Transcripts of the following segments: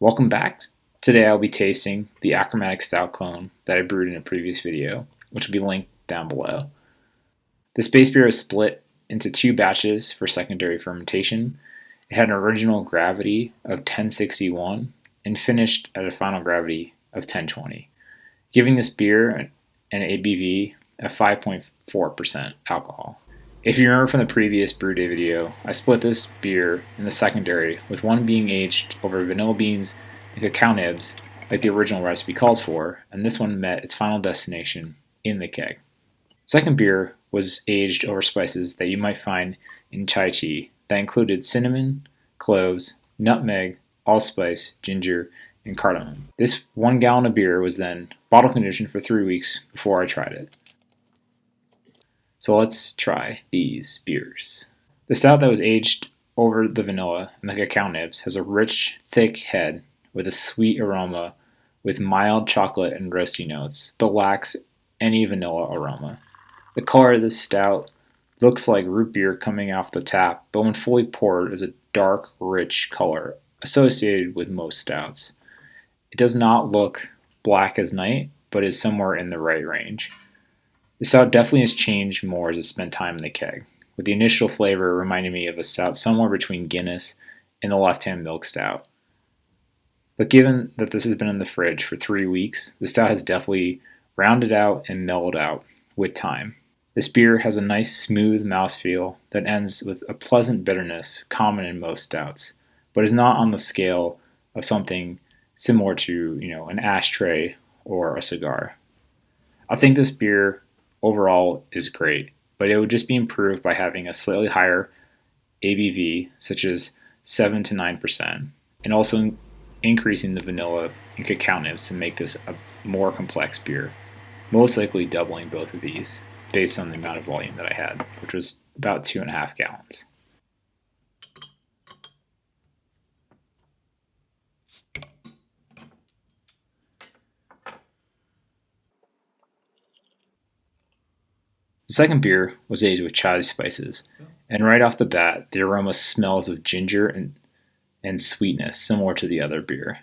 Welcome back. Today I'll be tasting the Achromatic Stout clone that I brewed in a previous video, which will be linked down below. This base beer is split into two batches for secondary fermentation. It had an original gravity of 1061 and finished at a final gravity of 1020, giving this beer an ABV of 5.4% alcohol. If you remember from the previous brew day video, I split this beer in the secondary, with one being aged over vanilla beans and cacao nibs like the original recipe calls for, and this one met its final destination in the keg. Second beer was aged over spices that you might find in chai tea that included cinnamon, cloves, nutmeg, allspice, ginger, and cardamom. This 1 gallon of beer was then bottle conditioned for 3 weeks before I tried it. So let's try these beers. The stout that was aged over the vanilla and the cacao nibs has a rich, thick head with a sweet aroma with mild chocolate and roasty notes, but lacks any vanilla aroma. The color of this stout looks like root beer coming off the tap, but when fully poured is a dark, rich color associated with most stouts. It does not look black as night, but is somewhere in the right range. The stout definitely has changed more as it spent time in the keg, with the initial flavor reminding me of a stout somewhere between Guinness and the Left Hand Milk Stout. But given that this has been in the fridge for 3 weeks, the stout has definitely rounded out and mellowed out with time. This beer has a nice smooth mouthfeel that ends with a pleasant bitterness common in most stouts, but is not on the scale of something similar to, an ashtray or a cigar. I think this beer overall is great, but it would just be improved by having a slightly higher ABV, such as 7 to 9%, and also increasing the vanilla and cacao nibs to make this a more complex beer, most likely doubling both of these based on the amount of volume that I had, which was about 2.5 gallons. The second beer was aged with chai spices, and right off the bat, the aroma smells of ginger and sweetness, similar to the other beer.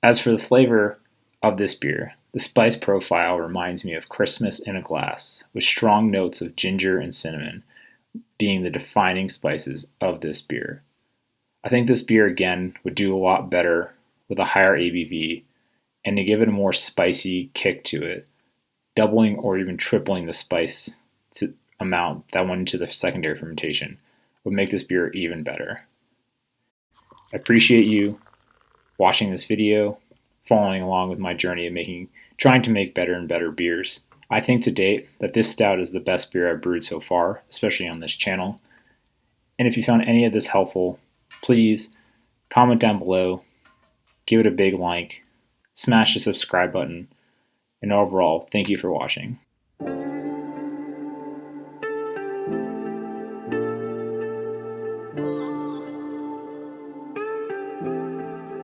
As for the flavor of this beer, the spice profile reminds me of Christmas in a glass, with strong notes of ginger and cinnamon being the defining spices of this beer. I think this beer again would do a lot better with a higher ABV, and to give it a more spicy kick to it, doubling or even tripling the spice amount that went into the secondary fermentation would make this beer even better. I appreciate you watching this video, following along with my journey of trying to make better and better beers. I think to date that this stout is the best beer I've brewed so far, especially on this channel. And if you found any of this helpful, please comment down below, give it a big like, smash the subscribe button, and overall, thank you for watching.